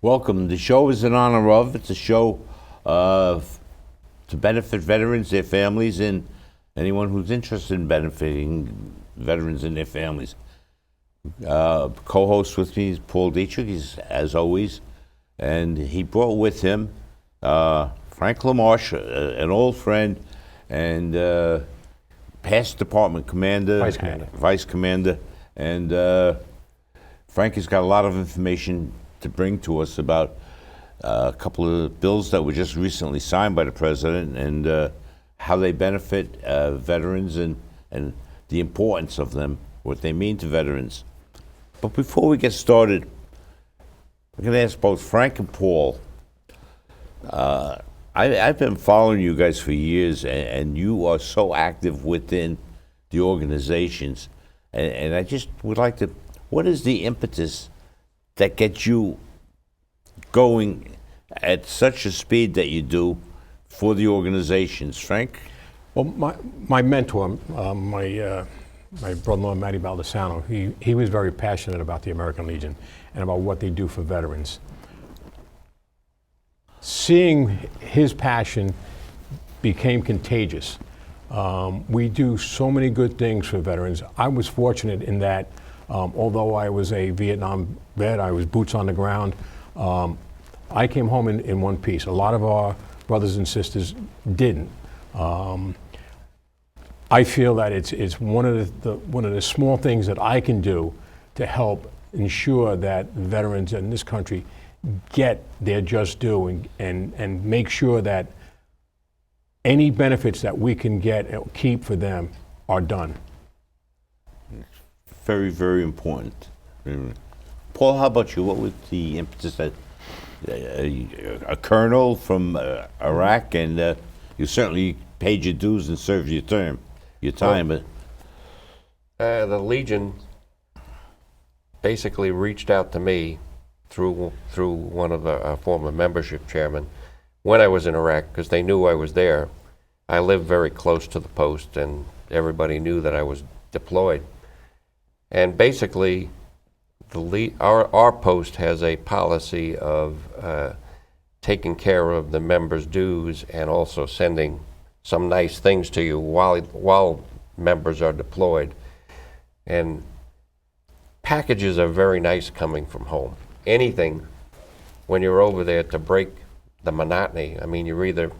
Welcome. The show is in honor of. It's a show to benefit veterans, their families, and anyone who's interested in benefiting veterans and their families. Co-host with me is Paul Dietrich, he's, as always, and he brought with him Frank LaMarsh, an old friend and past department commander, vice commander, and Frank has got a lot of information to bring to us about a couple of bills that were just recently signed by the president and how they benefit veterans and the importance of them, what they mean to veterans. But before we get started, I'm going to ask both Frank and Paul. I've been following you guys for years, and you are so active within the organizations. And I just would like to, what is the impetus that gets you going at such a speed that you do for the organizations? Frank? Well, my mentor, my brother-in-law, Matty Baldessano, he was very passionate about the American Legion and about what they do for veterans. Seeing his passion became contagious. We do so many good things for veterans. I was fortunate in that, although I was a Vietnam vet, I was boots on the ground, I came home in one piece. A lot of our brothers and sisters didn't. I feel that it's one of the small things that I can do to help ensure that veterans in this country get their just due and make sure that any benefits that we can get and keep for them are done. Very, very important. Paul, how about you? What was the impetus that a colonel from Iraq, and you certainly paid your dues and served your time, but the Legion basically reached out to me through one of the former membership chairmen when I was in Iraq, because they knew I was there. I lived very close to the post, and everybody knew that I was deployed. And basically, our post has a policy of taking care of the members' dues and also sending some nice things to you while members are deployed. And packages are very nice coming from home. Anything, when you're over there, to break the monotony. I mean, you're either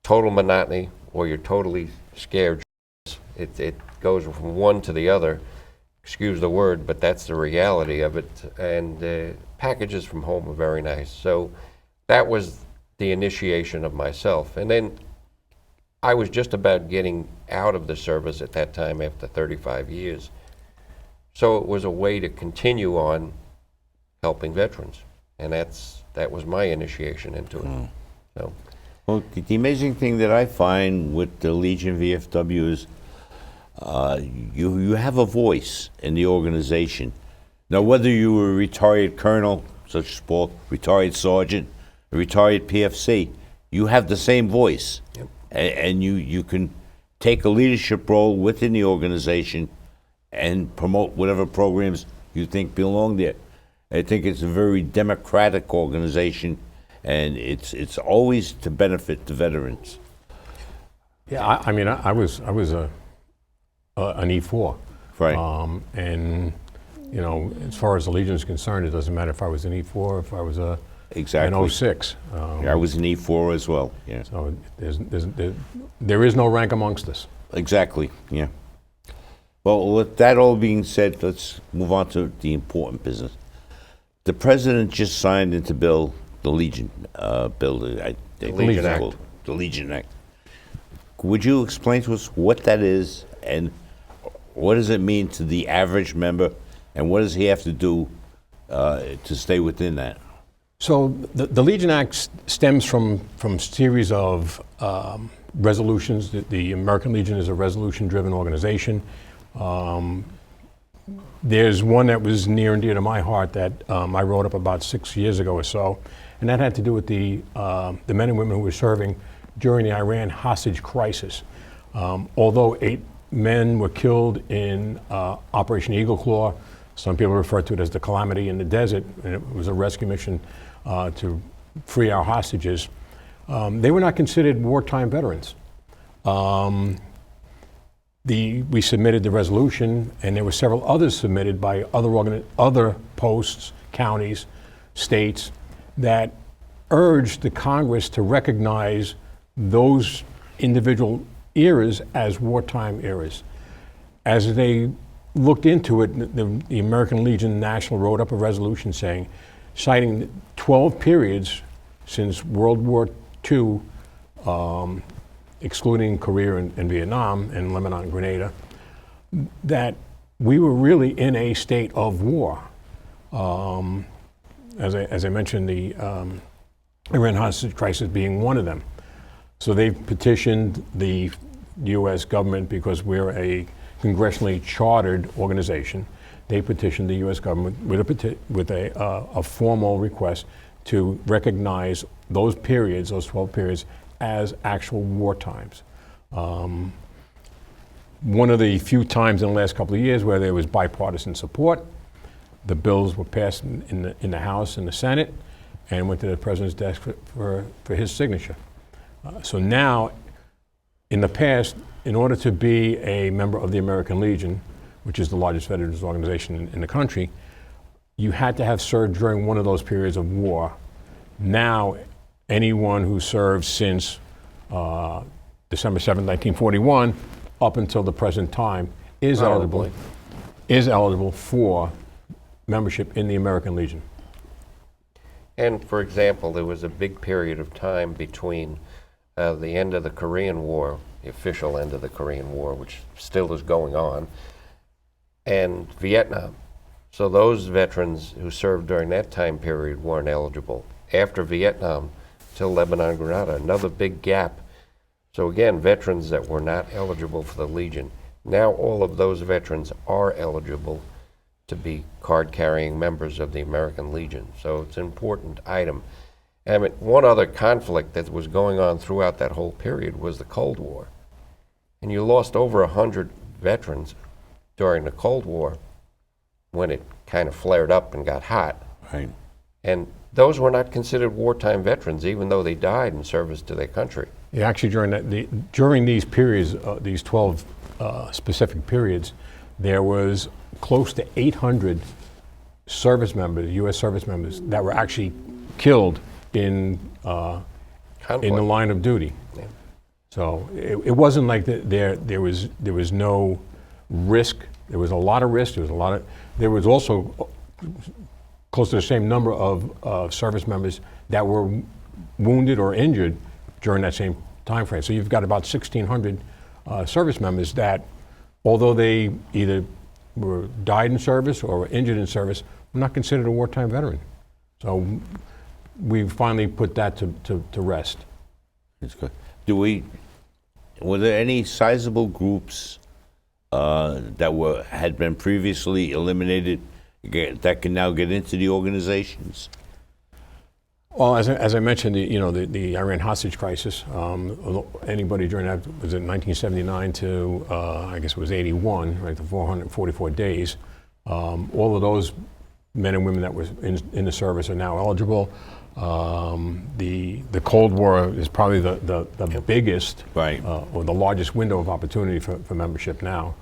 total monotony or you're totally scared. It goes from one to the other. Excuse the word, but that's the reality of it. And packages from home are very nice. So that was the initiation of myself. And then I was just about getting out of the service at that time after 35 years. So it was a way to continue on helping veterans. And that was my initiation into it. So, well, the amazing thing that I find with the Legion VFW is you have a voice in the organization. Now, whether you were a retired colonel, such as Paul, retired sergeant, a retired PFC, you have the same voice. Yep. And you can take a leadership role within the organization and promote whatever programs you think belong there. I think it's a very democratic organization, and it's always to benefit the veterans. Yeah, I mean, I was an E4. Right. And, you know, as far as the Legion is concerned, it doesn't matter if I was an E4 or if I was an 06. I was an E4 as well, yeah. So there is no rank amongst us. Exactly, yeah. Well, with that all being said, let's move on to the important business. The president just signed into bill the Legion bill. The Legion Act. The Legion Act. Would you explain to us what that is, and what does it mean to the average member, and what does he have to do to stay within that? So the Legion Act stems from a series of resolutions. The American Legion is a resolution-driven organization. There's one that was near and dear to my heart that I wrote up about 6 years ago or so, and that had to do with the men and women who were serving during the Iran hostage crisis. Although 8 men were killed in Operation Eagle Claw, Some people refer to it as the calamity in the desert, and it was a rescue mission to free our hostages. They were not considered wartime veterans. We submitted the resolution, and there were several others submitted by other posts, counties, states, that urged the Congress to recognize those individual eras as wartime eras. As they looked into it, the American Legion National wrote up a resolution citing 12 periods since World War II, excluding Korea and Vietnam and Lebanon and Grenada, that we were really in a state of war. As I mentioned, the Iran hostage crisis being one of them. So they petitioned the U.S. government, because we're a congressionally chartered organization. They petitioned the U.S. government with a formal request to recognize those periods, those 12 periods, as actual war times. One of the few times in the last couple of years where there was bipartisan support. The bills were passed in the House and the Senate, and went to the president's desk for his signature. So now, in the past, in order to be a member of the American Legion, which is the largest veterans organization in the country, you had to have served during one of those periods of war. Now, anyone who served since December 7, 1941, up until the present time, is eligible for membership in the American Legion. And for example, there was a big period of time between the end of the Korean War, the official end of the Korean War, which still is going on, and Vietnam. So those veterans who served during that time period weren't eligible. After Vietnam, till Lebanon and Grenada, another big gap. So again, veterans that were not eligible for the Legion. Now all of those veterans are eligible to be card-carrying members of the American Legion. So it's an important item. I mean, one other conflict that was going on throughout that whole period was the Cold War. And you lost over 100 veterans during the Cold War when it kind of flared up and got hot. Right. And those were not considered wartime veterans, even though they died in service to their country. Yeah, actually, during these periods, these 12 specific periods, there was close to 800 service members, U.S. service members, that were actually killed in the line of duty. Yeah. So it wasn't like there was no risk. There was a lot of risk. There was also close to the same number of service members that were wounded or injured during that same time frame. So you've got about 1,600 service members that, although they either died in service or were injured in service, were not considered a wartime veteran. So we finally put that to rest. That's good. Were there any sizable groups that had been previously eliminated that can now get into the organizations? Well, as I mentioned, the Iran hostage crisis. Anybody during that, was it 1979 to I guess it was 81, right? The 444 days. All of those men and women that were in the service are now eligible. The Cold War is probably the biggest, right, or the largest window of opportunity for membership now.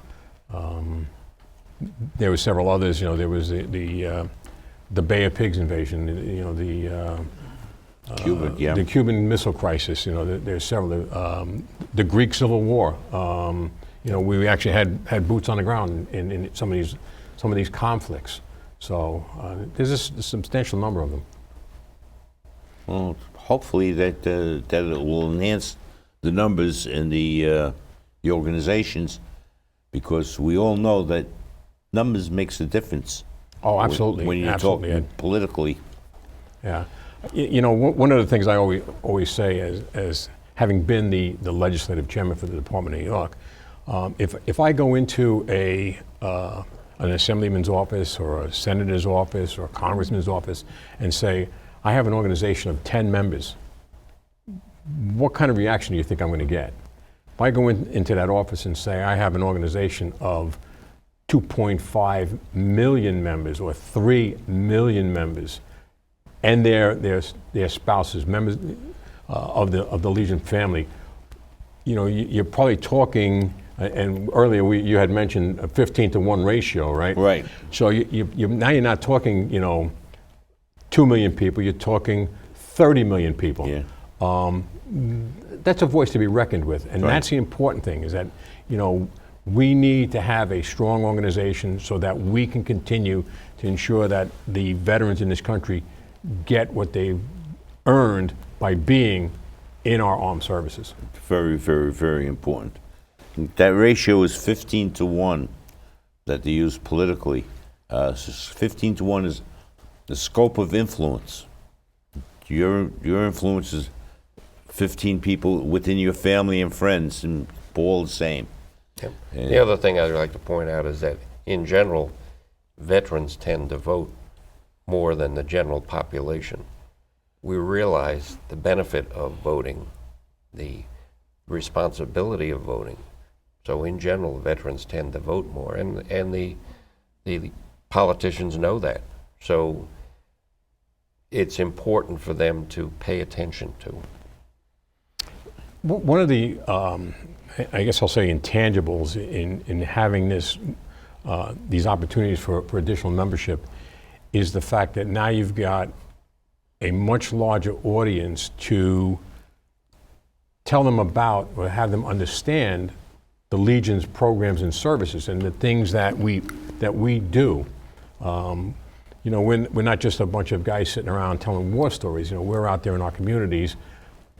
There were several others. There was the Bay of Pigs invasion. Cuba, yeah. The Cuban Missile Crisis. There's several. The Greek Civil War. We actually had boots on the ground in some of these conflicts. So there's a substantial number of them. Well, hopefully that it will enhance the numbers in the organizations, because we all know that numbers makes a difference. Oh, absolutely. When you're talking politically. Yeah. One of the things I always say, as having been the legislative chairman for the Department of New York, if I go into an assemblyman's office or a senator's office or a congressman's office and say, I have an organization of 10 members, what kind of reaction do you think I'm going to get? If I go into that office and say, I have an organization of 2.5 million members or 3 million members, and their spouses, members of the Legion family. You know, you're probably talking, and earlier you had mentioned a 15-to-1 ratio, right? Right. So now you're not talking, 2 million people, you're talking 30 million people. Yeah. That's a voice to be reckoned with, and Right. that's the important thing, is that, we need to have a strong organization so that we can continue to ensure that the veterans in this country get what they've earned by being in our armed services. Very, very, very important. That ratio is 15-to-1 that they use politically. 15-to-1 is the scope of influence. Your influence is 15 people within your family and friends, and all the same. Yep. The other thing I'd like to point out is that, in general, veterans tend to vote more than the general population. We realize the benefit of voting, the responsibility of voting. So in general, veterans tend to vote more, and the politicians know that. So it's important for them to pay attention to. One of the, I guess I'll say, intangibles in having these opportunities for additional membership is the fact that now you've got a much larger audience to tell them about or have them understand the Legion's programs and services and the things that we do. We're not just a bunch of guys sitting around telling war stories. We're out there in our communities,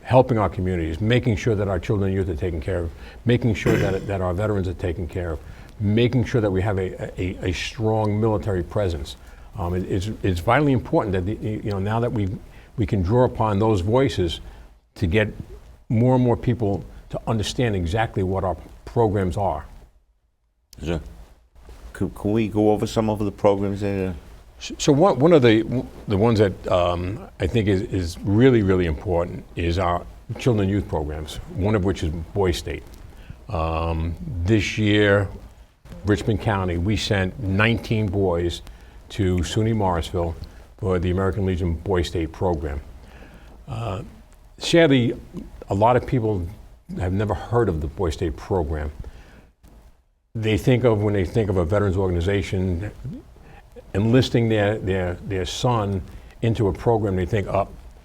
helping our communities, making sure that our children and youth are taken care of, making sure that our veterans are taken care of, making sure that we have a strong military presence. It's vitally important that now that we can draw upon those voices to get more and more people to understand exactly what our programs are. Can we go over some of the programs there? So one of the ones that I think is really, really important is our children and youth programs, one of which is Boy State. This year, Richmond County, we sent 19 boys to SUNY Morrisville for the American Legion Boy State program. Sadly, a lot of people have never heard of the Boy State program. When they think of a veterans organization enlisting their son into a program, they think,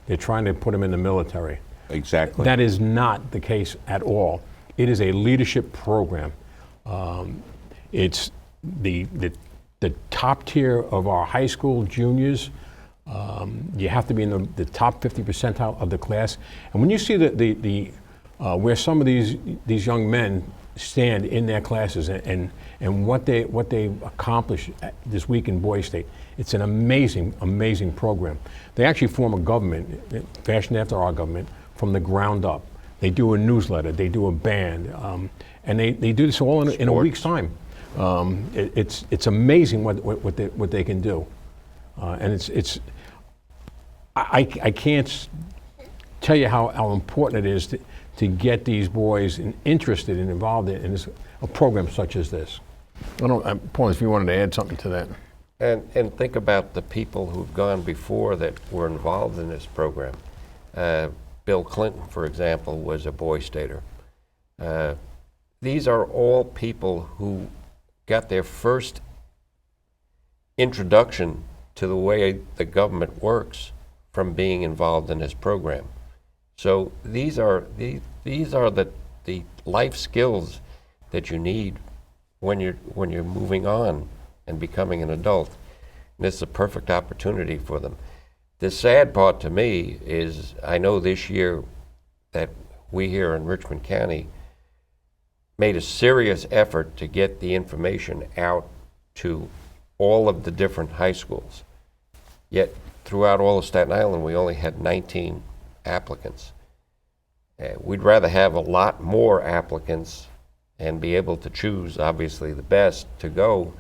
they're trying to put him in the military. Exactly. That is not the case at all. It is a leadership program. It's the top tier of our high school juniors. You have to be in the top 50 percentile of the class. And when you see where some of these young men stand in their classes and what they accomplished this week in Boy State, it's an amazing, amazing program. They actually form a government, fashioned after our government, from the ground up. They do a newsletter, they do a band, and they do this all in a week's time. It's amazing what they can do, and I can't tell you how important it is to get these boys interested and involved in a program such as this. Paul, if you wanted to add something to that. And think about the people who've gone before that were involved in this program. Bill Clinton, for example, was a Boy Stater. These are all people who got their first introduction to the way the government works from being involved in this program. So these are the life skills that you need when you're moving on and becoming an adult. And this is a perfect opportunity for them. The sad part to me is I know this year that we here in Richmond County made a serious effort to get the information out to all of the different high schools. Yet throughout all of Staten Island, we only had 19 applicants. We'd rather have a lot more applicants and be able to choose, obviously, the best to go,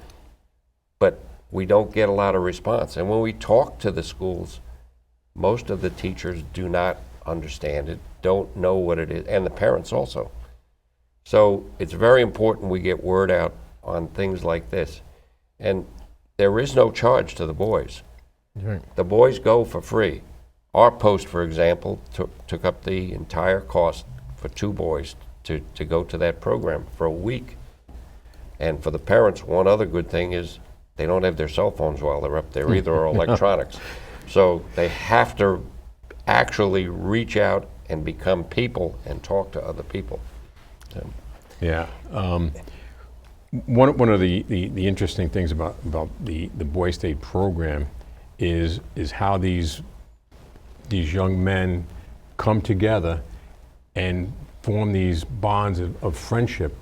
but we don't get a lot of response. And when we talk to the schools, most of the teachers do not understand it, don't know what it is, and the parents also. So it's very important we get word out on things like this. And there is no charge to the boys. Right. The boys go for free. Our post, for example, took up the entire cost for 2 boys to go to that program for a week. And for the parents, one other good thing is they don't have their cell phones while they're up there either, or electronics. So they have to actually reach out and become people and talk to other people. So, Yeah. One of the interesting things about the Boy State program is how these young men come together and form these bonds of friendship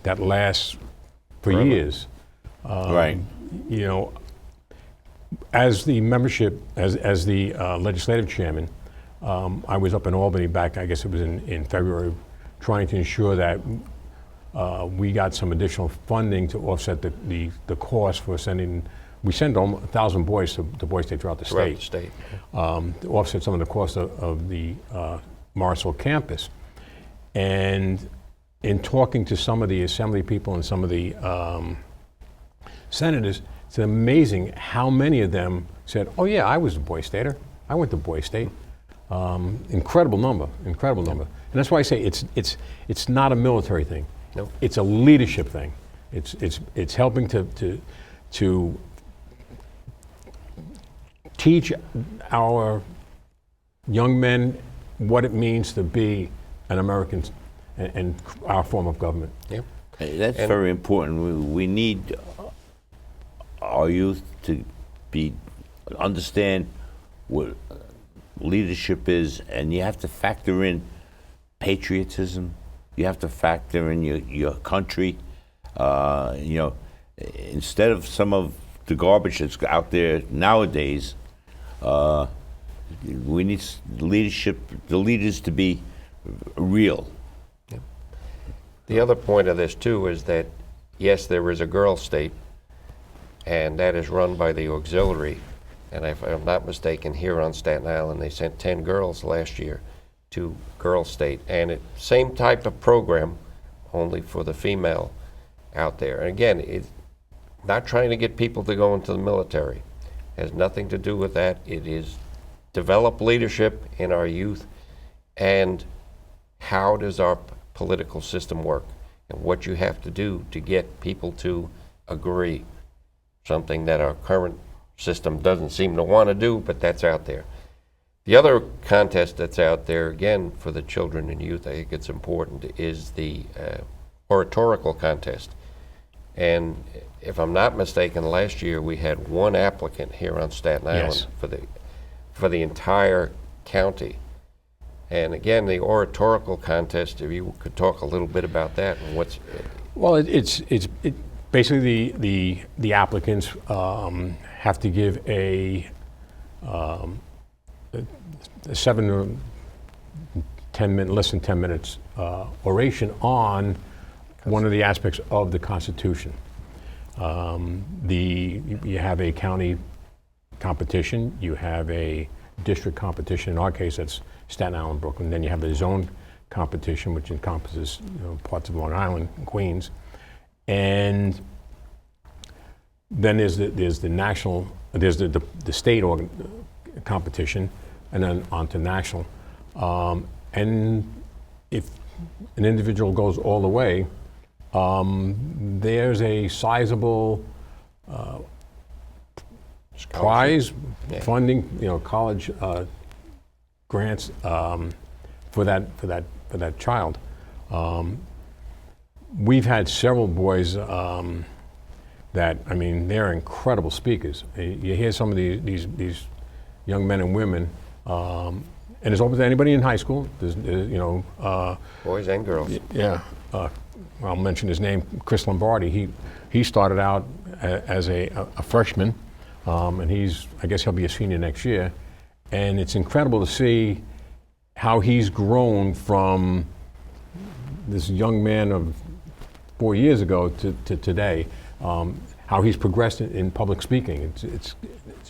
that last for Forever. years. Right. You know, as the membership, as the legislative chairman, I was up in Albany back, I guess it was in February, trying to ensure that we got some additional funding to offset the cost for sending. We send 1,000 boys to Boy State throughout the throughout state, the state. to offset some of the cost of the Morrisville campus. And in talking to some of the assembly people and some of the senators, it's amazing how many of them said, "Oh yeah, I was a Boy Stater. I went to Boy State." Incredible number, incredible number. And that's why I say it's not a military thing. Nope. It's a leadership thing. It's helping to teach our young men what it means to be an American and our form of government. Yep. Hey, that's And- very important. We need our youth to understand what leadership is, and you have to factor in patriotism. You have to factor in your country. You know, instead of some of the garbage that's out there nowadays, we need leadership, the leaders to be real. The other point of this too is that, yes, there is a girls' state, and that is run by the auxiliary. And if I'm not mistaken, here on Staten Island, they sent 10 girls last year to girls' state. And it same type of program, only for the female out there. And again, it's not trying to get people to go into the military. It has nothing to do with that. It is develop leadership in our youth, and how does our political system work, and what you have to do to get people to agree, something that our current system doesn't seem to want to do, but that's out there. The other contest that's out there, again, for the children and youth, I think it's important, is the oratorical contest. And if I'm not mistaken, last year we had 1 applicant here on Staten Island Yes. for the entire county. And again, the oratorical contest, if you could talk a little bit about that and what's... Well, it's basically the applicants have to give a 7 or 10 minute, less than 10 minutes oration on one of the aspects of the Constitution. You have a county competition, you have a district competition. In our case, that's Staten Island, Brooklyn. Then you have the zone competition, which encompasses parts of Long Island and Queens. And then there's the national, there's the state competition, and then on to national. And if an individual goes all the way, there's a sizable prize funding, college grants for that child. We've had several boys that, I mean, they're incredible speakers. You hear some of these young men and women, and it's open to anybody in high school. There's Boys and girls. yeah. I'll mention his name, Chris Lombardi. He started out as a freshman, and I guess he'll be a senior next year. And it's incredible to see how he's grown from this young man of 4 years ago to today. How he's progressed in public speaking. It's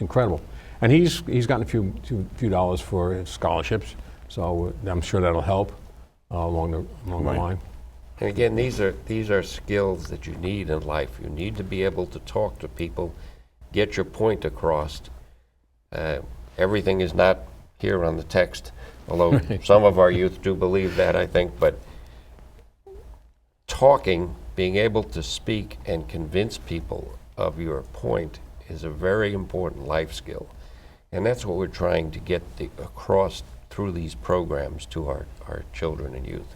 incredible. And he's gotten a few dollars for scholarships, so I'm sure that'll help along the line. And again, these are skills that you need in life. You need to be able to talk to people, get your point across. Everything is not here on the text, although some of our youth do believe that, I think. But talking, being able to speak and convince people of your point is a very important life skill. And that's what we're trying to get across through these programs to our children and youth.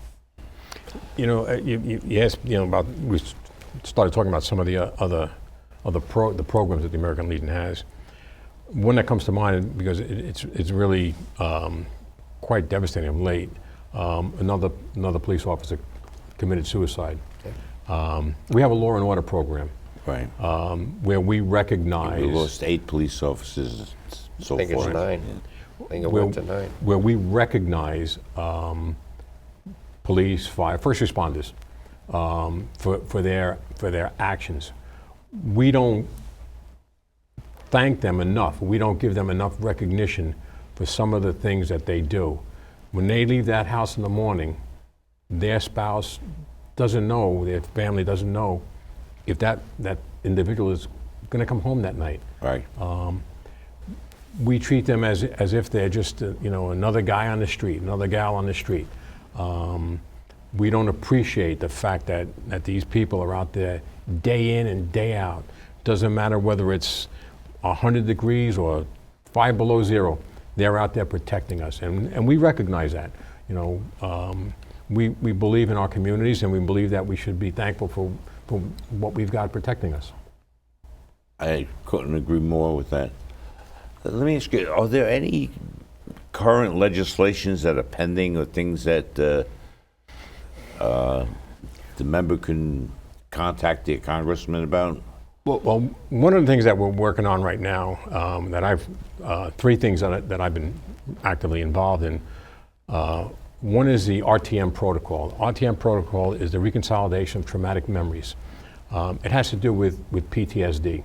You know, you asked, you know, about, we started talking about some of the the programs that the American Legion has. One that comes to mind, because it's really quite devastating of late, another police officer committed suicide. Okay. We have a law and order program. Right. Where we recognize... We lost 8 police officers so far. I think it's 9. Yeah. I think it went to 9. Where we recognize police, fire, first responders for their actions. We don't thank them enough. We don't give them enough recognition for some of the things that they do. When they leave that house in the morning, their spouse doesn't know, their family doesn't know if that individual is going to come home that night. Right. We treat them as if they're just another guy on the street, another gal on the street. We don't appreciate the fact that these people are out there day in and day out. Doesn't matter whether it's 100 degrees or 5 below zero, they're out there protecting us, and we recognize that. We believe in our communities, and we believe that we should be thankful for what we've got protecting us. I couldn't agree more with that. Let me ask you, are there any current legislations that are pending or things that the member can contact their congressman about? Well, one of the things that we're working on right now, that I've 3 things that I've been actively involved in. One is the RTM protocol. RTM protocol is the reconciliation of traumatic memories. It has to do with PTSD.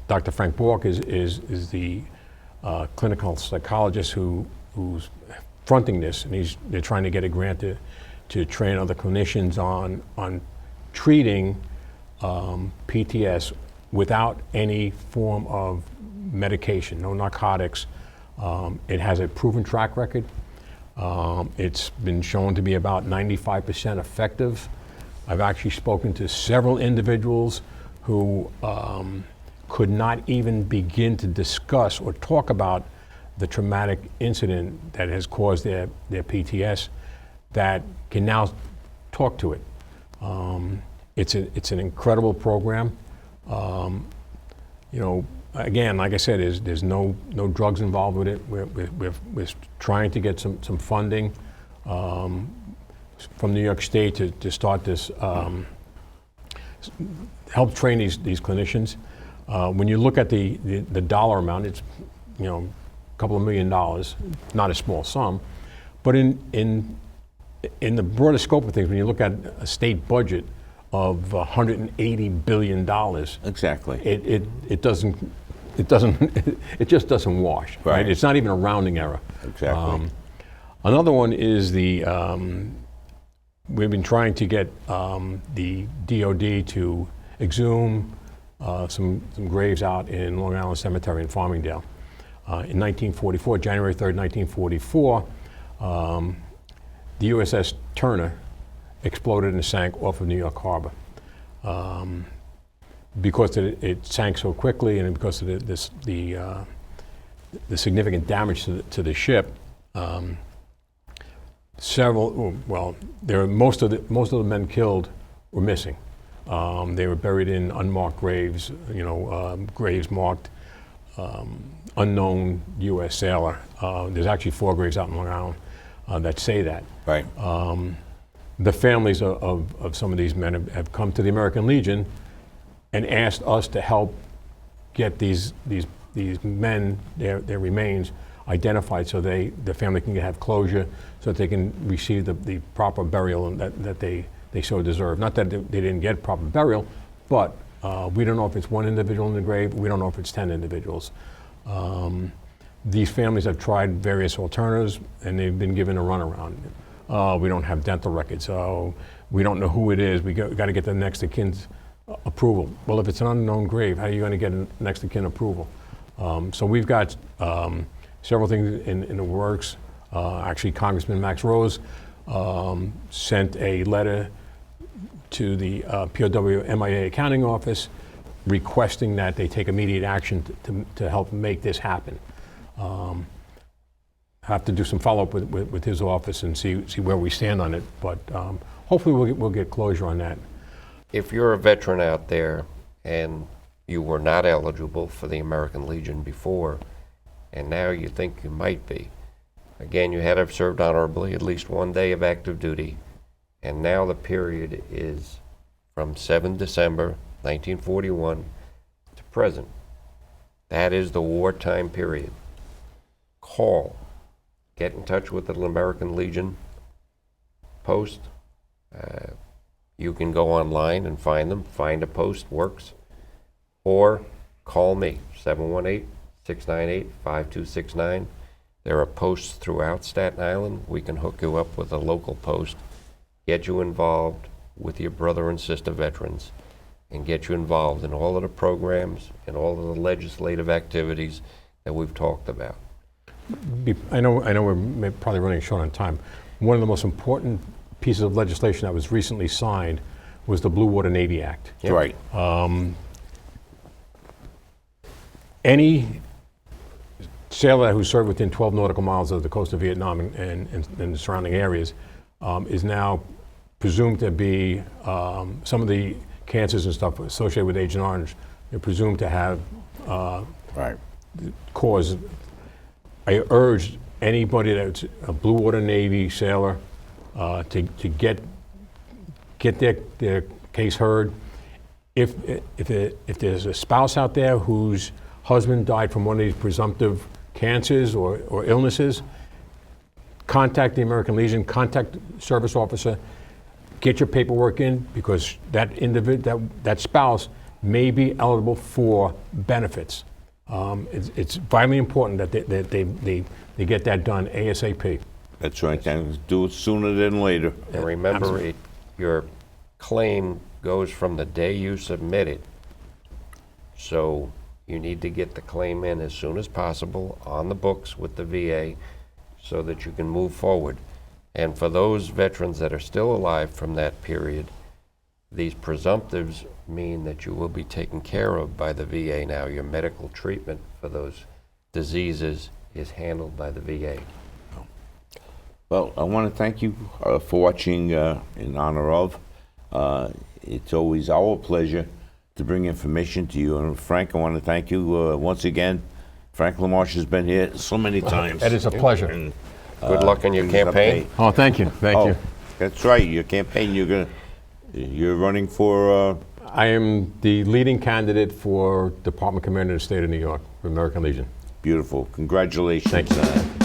Dr. Frank Bork is the clinical psychologist who's fronting this, and they're trying to get a grant to train other clinicians on treating PTS without any form of medication, no narcotics. It has a proven track record. It's been shown to be about 95% effective. I've actually spoken to several individuals who could not even begin to discuss or talk about the traumatic incident that has caused their PTS, that can now talk to it. It's an incredible program. Again, like I said, there's no drugs involved with it. We're trying to get some funding from New York State to start this, help train these clinicians. When you look at the dollar amount, it's a couple of $1 million, not a small sum. But in the broader scope of things, when you look at a state budget of $180 billion, Exactly. it just doesn't wash. Right? It's not even a rounding error. Exactly. Another one is we've been trying to get the DOD to exhume some graves out in Long Island Cemetery in Farmingdale. In 1944, January 3rd, 1944, the USS Turner exploded and sank off of New York Harbor. Because it sank so quickly, and because of the significant damage to the ship, most of the men killed were missing. They were buried in unmarked graves, graves marked unknown U.S. sailor. There's actually 4 graves out in Long Island that say that. Right. The families of some of these men have come to the American Legion and asked us to help get these men, their remains, identified so the family can have closure, so that they can receive the proper burial that they so deserve. Not that they didn't get proper burial, but we don't know if it's 1 individual in the grave. We don't know if it's 10 individuals. These families have tried various alternatives, and they've been given a runaround. We don't have dental records. We don't know who it is. We got to get the next of kin's approval. Well, if it's an unknown grave, how are you going to get next of kin approval? So we've got several things in the works. Actually, Congressman Max Rose sent a letter to the POW MIA accounting office requesting that they take immediate action to help make this happen. Have to do some follow-up with his office and see where we stand on it, but hopefully we'll get closure on that. If you're a veteran out there and you were not eligible for the American Legion before, and now you think you might be, again, you had to have served honorably at least 1 day of active duty, and now the period is from 7 December 1941 to present. That is the wartime period. Call. Get in touch with the American Legion post. You can go online and find them. Find a post works. Or call me, 718-698-5269. There are posts throughout Staten Island. We can hook you up with a local post, get you involved with your brother and sister veterans, and get you involved in all of the programs and all of the legislative activities that we've talked about. I know we're probably running short on time. One of the most important pieces of legislation that was recently signed was the Blue Water Navy Act. Yep. Right. Any sailor who served within 12 nautical miles of the coast of Vietnam and the surrounding areas is now presumed to be, some of the cancers and stuff associated with Agent Orange, they're presumed to have Right. cause. I urge anybody that's a Blue Water Navy sailor to get their case heard. If there's a spouse out there whose husband died from one of these presumptive cancers or illnesses, contact the American Legion, contact the service officer, get your paperwork in, because that individual, that spouse may be eligible for benefits. It's vitally important that they get that done ASAP. That's right. And do it sooner than later. And remember, Absolutely. your claim goes from the day you submit it. So you need to get the claim in as soon as possible on the books with the VA so that you can move forward. And for those veterans that are still alive from that period, these presumptives mean that you will be taken care of by the VA now. Your medical treatment for those diseases is handled by the VA. Well, I want to thank you for watching in honor of. It's always our pleasure to bring information to you. And Frank, I want to thank you once again. Frank LaMarsh has been here so many times. It is a pleasure. And, Good luck in your brings campaign. update. Oh, thank you, thank you. That's right. Your campaign. You're running for. I am the leading candidate for Department Commander of the State of New York for American Legion. Beautiful. Congratulations. Thank you.